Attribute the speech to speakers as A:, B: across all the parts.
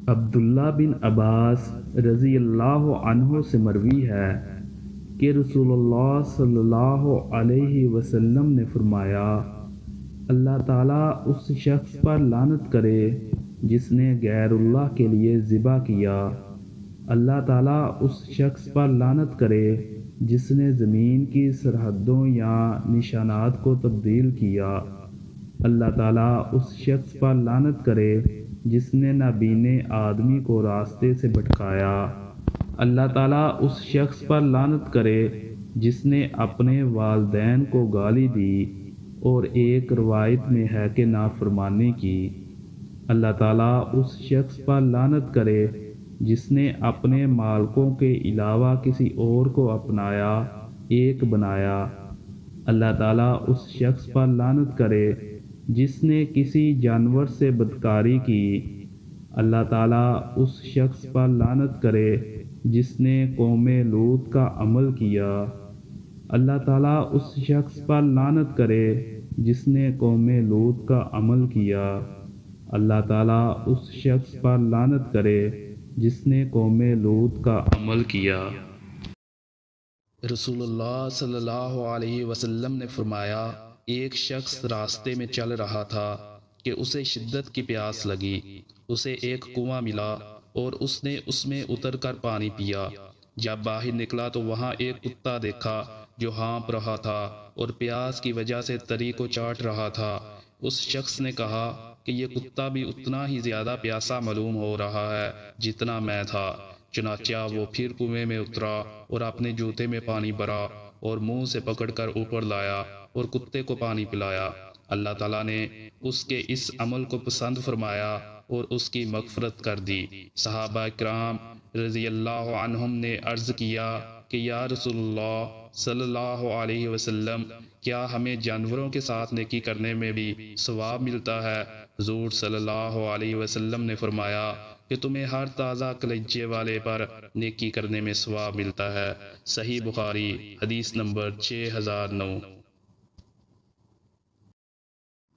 A: عبداللہ بن عباس رضی اللہ عنہ سے مروی ہے کہ رسول اللہ صلی اللہ علیہ وسلم نے فرمایا، اللہ تعالیٰ اس شخص پر لعنت کرے جس نے غیر اللہ کے لیے ذبح کیا۔ اللہ تعالیٰ اس شخص پر لعنت کرے جس نے زمین کی سرحدوں یا نشانات کو تبدیل کیا۔ اللہ تعالیٰ اس شخص پر لعنت کرے جس نے نابینے آدمی کو راستے سے بھٹکایا۔ اللہ تعالیٰ اس شخص پر لعنت کرے جس نے اپنے والدین کو گالی دی، اور ایک روایت میں ہے کہ نافرمانی کی۔ اللہ تعالیٰ اس شخص پر لعنت کرے جس نے اپنے مالکوں کے علاوہ کسی اور کو اپنایا، ایک بنایا۔ اللہ تعالیٰ اس شخص پر لعنت کرے جس نے کسی جانور سے بدکاری کی۔ اللہ تعالیٰ اس شخص پر لعنت کرے جس نے قوم لوط کا عمل کیا۔ اللہ تعالیٰ اس شخص پر لعنت کرے جس نے قوم لوط کا عمل کیا۔ اللہ تعالیٰ اس شخص پر لعنت کرے جس نے قوم لوط کا عمل کیا۔
B: رسول اللہ صلی اللہ علیہ وسلم نے فرمایا، ایک شخص راستے میں چل رہا تھا کہ اسے شدت کی پیاس لگی۔ اسے ایک کنواں ملا اور اس نے اس میں اتر کر پانی پیا۔ جب باہر نکلا تو وہاں ایک کتا دیکھا جو ہانپ رہا تھا اور پیاس کی وجہ سے تری کو چاٹ رہا تھا۔ اس شخص نے کہا کہ یہ کتا بھی اتنا ہی زیادہ پیاسا معلوم ہو رہا ہے جتنا میں تھا۔ چنانچہ وہ پھر کنویں میں اترا اور اپنے جوتے میں پانی بھرا اور منہ سے پکڑ کر اوپر لایا اور کتے کو پانی پلایا۔ اللہ تعالیٰ نے اس کے اس عمل کو پسند فرمایا اور اس کی مغفرت کر دی۔ صحابہ کرام رضی اللہ عنہم نے عرض کیا کہ یا رسول اللہ صلی اللہ علیہ وسلم، کیا ہمیں جانوروں کے ساتھ نیکی کرنے میں بھی ثواب ملتا ہے؟ حضور صلی اللہ علیہ وسلم نے فرمایا کہ تمہیں ہر تازہ کلیجے والے پر نیکی کرنے میں ثواب ملتا ہے۔ صحیح بخاری حدیث نمبر 6009۔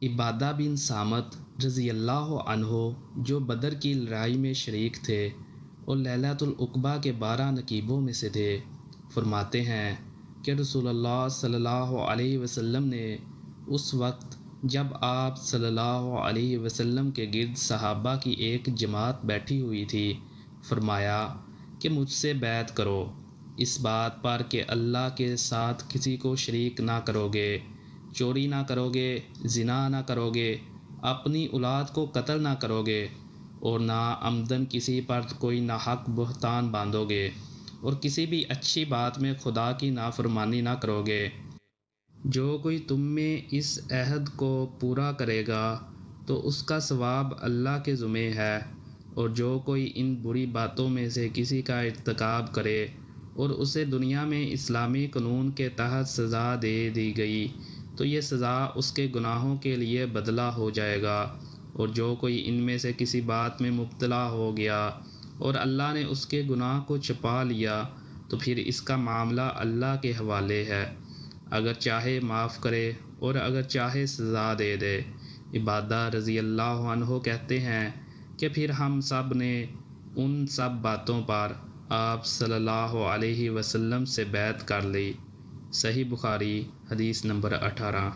C: عبادہ بن صامت رضی اللہ عنہ جو بدر کی لڑائی میں شریک تھے اور لیلۃ العقبہ کے 12 نقیبوں میں سے تھے، فرماتے ہیں کہ رسول اللہ صلی اللہ علیہ وسلم نے اس وقت جب آپ صلی اللہ علیہ وسلم کے گرد صحابہ کی ایک جماعت بیٹھی ہوئی تھی، فرمایا کہ مجھ سے بیعت کرو اس بات پر کہ اللہ کے ساتھ کسی کو شریک نہ کرو گے، چوری نہ کرو گے، زنا نہ کرو گے، اپنی اولاد کو قتل نہ کرو گے، اور نہ عمدن کسی پر کوئی ناحق بہتان باندھو گے، اور کسی بھی اچھی بات میں خدا کی نافرمانی نہ کرو گے۔ جو کوئی تم میں اس عہد کو پورا کرے گا تو اس کا ثواب اللہ کے ذمہ ہے، اور جو کوئی ان بری باتوں میں سے کسی کا ارتکاب کرے اور اسے دنیا میں اسلامی قانون کے تحت سزا دے دی گئی تو یہ سزا اس کے گناہوں کے لیے بدلہ ہو جائے گا، اور جو کوئی ان میں سے کسی بات میں مبتلا ہو گیا اور اللہ نے اس کے گناہ کو چھپا لیا تو پھر اس کا معاملہ اللہ کے حوالے ہے، اگر چاہے معاف کرے اور اگر چاہے سزا دے دے۔ عبادہ رضی اللہ عنہ کہتے ہیں کہ پھر ہم سب نے ان سب باتوں پر آپ صلی اللہ علیہ وسلم سے بیعت کر لی۔ صحیح بخاری حدیث نمبر 18۔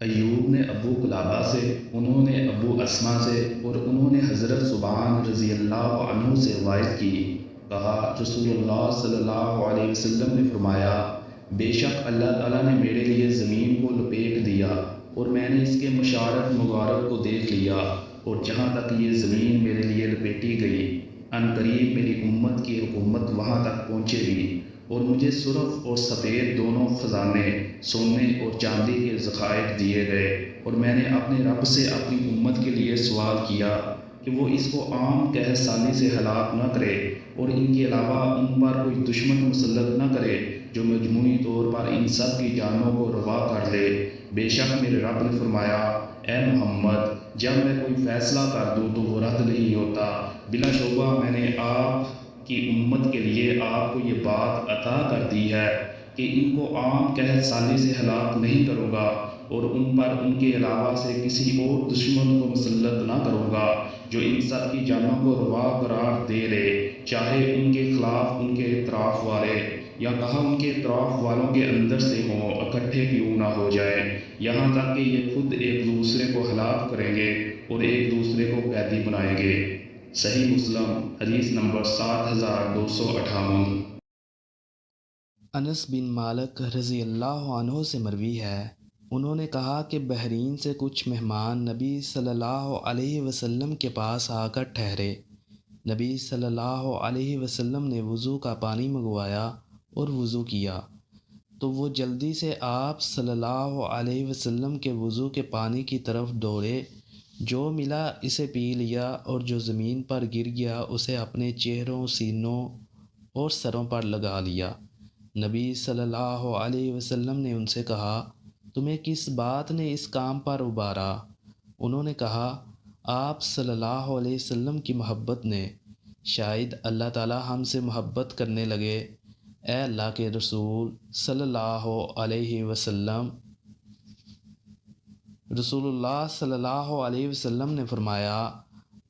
B: ایوب نے ابو قلابہ سے، انہوں نے ابو اسما سے اور انہوں نے حضرت ثوبان رضی اللہ عنہ سے روایت کی، کہا رسول اللہ صلی اللہ علیہ وسلم نے فرمایا، بے شک اللہ تعالیٰ نے میرے لیے زمین کو لپیٹ دیا اور میں نے اس کے مشارق مغارب کو دیکھ لیا، اور جہاں تک یہ زمین میرے لیے لپیٹی گئی ان قریب میری امت کی حکومت وہاں تک پہنچے گی، اور مجھے سرخ اور سفید دونوں خزانے سونے اور چاندی کے ذخائر دیے گئے، اور میں نے اپنے رب سے اپنی امت کے لیے سوال کیا کہ وہ اس کو عام قحط سالی سے ہلاک نہ کرے اور ان کے علاوہ ان پر کوئی دشمن مسلط نہ کرے جو مجموعی طور پر ان سب کی جانوں کو روا کر لے۔ بے شک میرے رب نے فرمایا، اے محمد، جب میں کوئی فیصلہ کر دوں تو وہ رد نہیں ہوتا، بلا شبہ میں نے آپ کی امت کے لیے آپ کو یہ بات عطا کر دی ہے کہ ان کو عام قحط سالی سے ہلاک نہیں کروں گا، اور ان پر ان کے علاوہ سے کسی اور دشمن کو مسلط نہ کروں گا جو ان سب کی جانوں کو روا قرار دے لے، چاہے ان کے خلاف ان کے اطراف والے یا کہا ان کے اطراف والوں کے اندر سے ہوں، اکٹھے کیوں نہ ہو جائیں، یہاں تک کہ یہ خود ایک دوسرے کو ہلاک کریں گے اور ایک دوسرے کو قیدی بنائیں گے۔ صحیح مسلم حدیث نمبر 7258۔
C: انس بن مالک رضی اللہ عنہ سے مروی ہے، انہوں نے کہا کہ بحرین سے کچھ مہمان نبی صلی اللہ علیہ وسلم کے پاس آ کر ٹھہرے۔ نبی صلی اللہ علیہ وسلم نے وضو کا پانی منگوایا اور وضو کیا، تو وہ جلدی سے آپ صلی اللہ علیہ وسلم کے وضو کے پانی کی طرف دوڑے، جو ملا اسے پی لیا اور جو زمین پر گر گیا اسے اپنے چہروں، سینوں اور سروں پر لگا لیا۔ نبی صلی اللہ علیہ وسلم نے ان سے کہا، تمہیں کس بات نے اس کام پر ابھارا؟ انہوں نے کہا، آپ صلی اللہ علیہ وسلم کی محبت نے۔ شاید اللہ تعالی ہم سے محبت کرنے لگے۔ اے اللہ کے رسول صلی اللہ علیہ وسلم۔ رسول اللہ صلی اللہ علیہ وسلم نے فرمایا،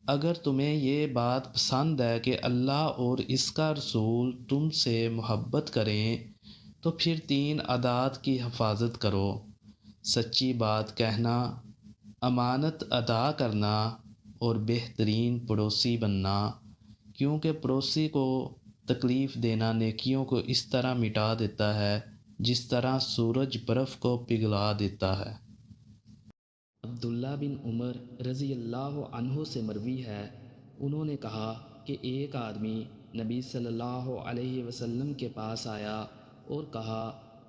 C: اگر تمہیں یہ بات پسند ہے کہ اللہ اور اس کا رسول تم سے محبت کریں تو پھر 3 عادات کی حفاظت کرو: سچی بات کہنا، امانت ادا کرنا اور بہترین پڑوسی بننا، کیونکہ پڑوسی کو تکلیف دینا نیکیوں کو اس طرح مٹا دیتا ہے جس طرح سورج برف کو پگھلا دیتا ہے۔ عبداللہ بن عمر رضی اللہ عنہ سے مروی ہے، انہوں نے کہا کہ ایک آدمی نبی صلی اللہ علیہ وسلم کے پاس آیا اور کہا،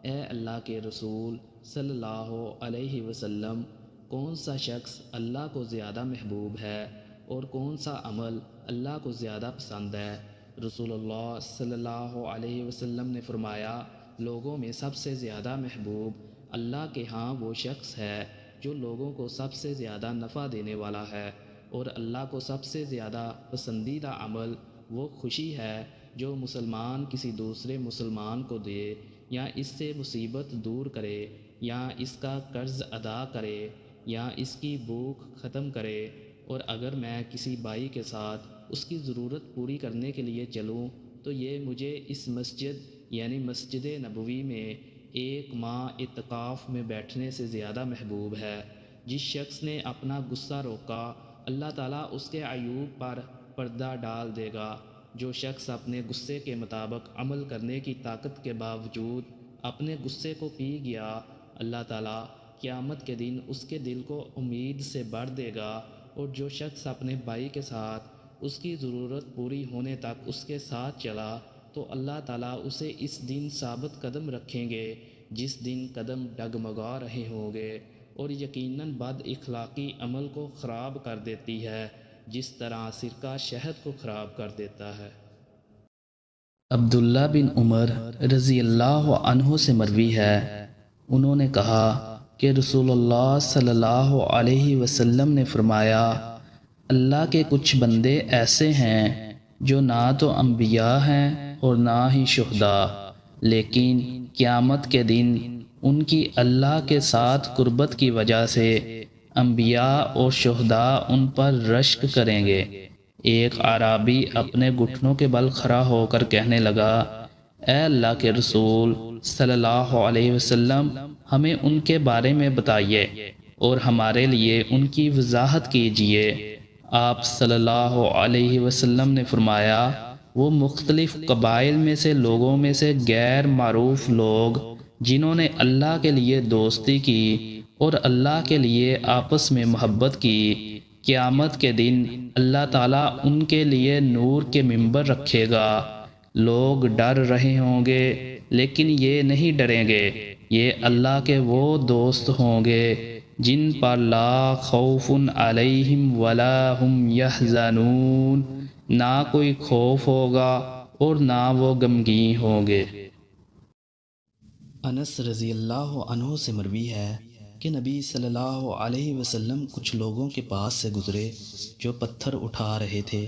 C: اے اللہ کے رسول صلی اللہ علیہ وسلم، کون سا شخص اللہ کو زیادہ محبوب ہے اور کون سا عمل اللہ کو زیادہ پسند ہے؟ رسول اللہ صلی اللہ علیہ وسلم نے فرمایا، لوگوں میں سب سے زیادہ محبوب اللہ کے ہاں وہ شخص ہے جو لوگوں کو سب سے زیادہ نفع دینے والا ہے، اور اللہ کو سب سے زیادہ پسندیدہ عمل وہ خوشی ہے جو مسلمان کسی دوسرے مسلمان کو دے یا اس سے مصیبت دور کرے یا اس کا قرض ادا کرے یا اس کی بھوک ختم کرے۔ اور اگر میں کسی بھائی کے ساتھ اس کی ضرورت پوری کرنے کے لیے چلوں تو یہ مجھے اس مسجد یعنی مسجد نبوی میں 1 ماہ اعتکاف میں بیٹھنے سے زیادہ محبوب ہے۔ جس شخص نے اپنا غصہ روکا، اللہ تعالیٰ اس کے عیوب پر پردہ ڈال دے گا۔ جو شخص اپنے غصے کے مطابق عمل کرنے کی طاقت کے باوجود اپنے غصے کو پی گیا، اللہ تعالیٰ قیامت کے دن اس کے دل کو امید سے بھر دے گا۔ اور جو شخص اپنے بھائی کے ساتھ اس کی ضرورت پوری ہونے تک اس کے ساتھ چلا تو اللہ تعالیٰ اسے اس دن ثابت قدم رکھیں گے جس دن قدم ڈگمگا رہے ہوں گے، اور یقیناً بد اخلاقی عمل کو خراب کر دیتی ہے جس طرح سرکہ شہد کو خراب کر دیتا ہے۔ عبداللہ بن عمر رضی اللہ عنہ سے مروی ہے، انہوں نے کہا کہ رسول اللہ صلی اللہ علیہ وسلم نے فرمایا، اللہ کے کچھ بندے ایسے ہیں جو نہ تو انبیاء ہیں اور نہ ہی شہداء، لیکن قیامت کے دن ان کی اللہ کے ساتھ قربت کی وجہ سے انبیاء اور شہداء ان پر رشک کریں گے۔ ایک اعرابی اپنے گھٹنوں کے بل کھڑا ہو کر کہنے لگا، اے اللہ کے رسول صلی اللہ علیہ وسلم، ہمیں ان کے بارے میں بتائیے اور ہمارے لیے ان کی وضاحت کیجیے۔ آپ صلی اللہ علیہ وسلم نے فرمایا، وہ مختلف قبائل میں سے لوگوں میں سے غیر معروف لوگ جنہوں نے اللہ کے لیے دوستی کی اور اللہ کے لیے آپس میں محبت کی، قیامت کے دن اللہ تعالیٰ ان کے لیے نور کے ممبر رکھے گا۔ لوگ ڈر رہے ہوں گے لیکن یہ نہیں ڈریں گے، یہ اللہ کے وہ دوست ہوں گے جن پر لا خوف علیہم ولا ہم یحزنون، نہ کوئی خوف ہوگا اور نہ وہ غمگین ہوں گے۔ انس رضی اللہ عنہ سے مروی ہے کہ نبی صلی اللہ علیہ وسلم کچھ لوگوں کے پاس سے گزرے جو پتھر اٹھا رہے تھے۔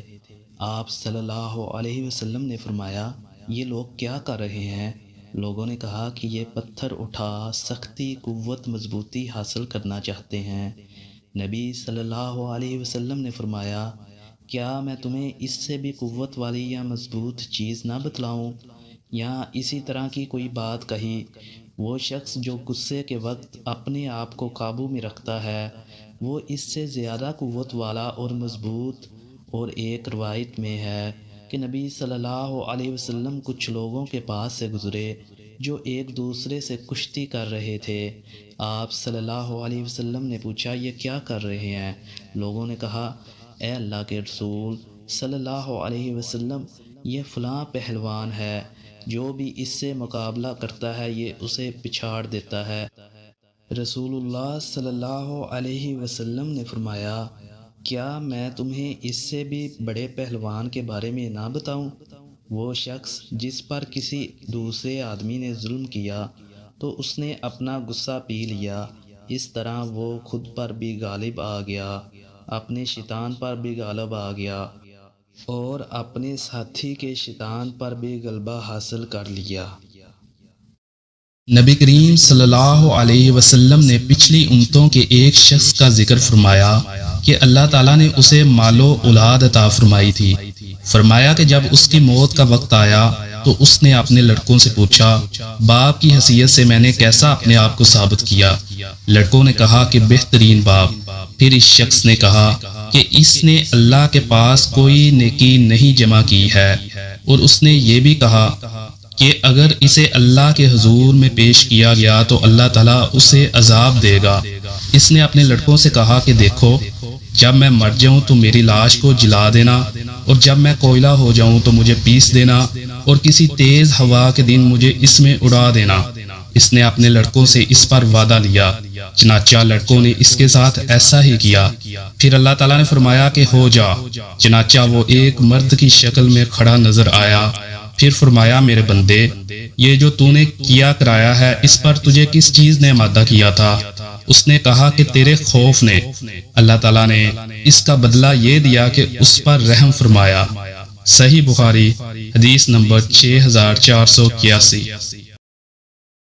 C: آپ صلی اللہ علیہ وسلم نے فرمایا، یہ لوگ کیا کر رہے ہیں؟ لوگوں نے کہا کہ یہ پتھر اٹھا سختی، قوت، مضبوطی حاصل کرنا چاہتے ہیں۔ نبی صلی اللہ علیہ وسلم نے فرمایا، کیا میں تمہیں اس سے بھی قوت والی یا مضبوط چیز نہ بتلاؤں؟ یا اسی طرح کی کوئی بات کہی۔ وہ شخص جو غصے کے وقت اپنے آپ کو قابو میں رکھتا ہے وہ اس سے زیادہ قوت والا اور مضبوط۔ اور ایک روایت میں ہے کہ نبی صلی اللہ علیہ وسلم کچھ لوگوں کے پاس سے گزرے جو ایک دوسرے سے کشتی کر رہے تھے۔ آپ صلی اللہ علیہ وسلم نے پوچھا، یہ کیا کر رہے ہیں؟ لوگوں نے کہا، اے اللہ کے رسول صلی اللہ علیہ وسلم، یہ فلاں پہلوان ہے، جو بھی اس سے مقابلہ کرتا ہے یہ اسے پچھاڑ دیتا ہے۔ رسول اللہ صلی اللہ علیہ وسلم نے فرمایا، کیا میں تمہیں اس سے بھی بڑے پہلوان کے بارے میں نہ بتاؤں؟ وہ شخص جس پر کسی دوسرے آدمی نے ظلم کیا تو اس نے اپنا غصہ پی لیا، اس طرح وہ خود پر بھی غالب آ گیا، اپنے شیطان پر بھی غالب آ گیا اور اپنے ساتھی کے شیطان پر بھی غلبہ حاصل کر لیا۔
B: نبی کریم صلی اللہ علیہ وسلم نے پچھلی امتوں کے ایک شخص کا ذکر فرمایا کہ اللہ تعالیٰ نے اسے مال و اولاد عطا فرمائی تھی۔ فرمایا کہ جب اس کی موت کا وقت آیا تو اس نے اپنے لڑکوں سے پوچھا، باپ کی حیثیت سے میں نے کیسا اپنے آپ کو ثابت کیا؟ لڑکوں نے کہا کہ بہترین باپ۔ پھر اس شخص نے کہا کہ اس نے اللہ کے پاس کوئی نیکی نہیں جمع کی ہے، اور اس نے یہ بھی کہا کہ اگر اسے اللہ کے حضور میں پیش کیا گیا تو اللہ تعالیٰ اسے عذاب دے گا۔ اس نے اپنے لڑکوں سے کہا کہ دیکھو، جب میں مر جاؤں تو میری لاش کو جلا دینا، اور جب میں کوئلہ ہو جاؤں تو مجھے پیس دینا، اور کسی تیز ہوا کے دن مجھے اس میں اڑا دینا۔ اس نے اپنے لڑکوں سے اس پر وعدہ لیا، چنانچہ لڑکوں نے اس کے ساتھ ایسا ہی کیا۔ پھر اللہ تعالیٰ نے فرمایا کہ ہو جا، چنانچہ وہ ایک مرد کی شکل میں کھڑا نظر آیا۔ پھر فرمایا، میرے بندے، یہ جو تو نے کیا کرایا ہے اس پر تجھے کس چیز نے مادہ کیا تھا؟ اس نے کہا کہ تیرے خوف نے۔ اللہ تعالیٰ نے اس کا بدلہ یہ دیا کہ اس پر رحم فرمایا۔ صحیح بخاری حدیث نمبر 6481۔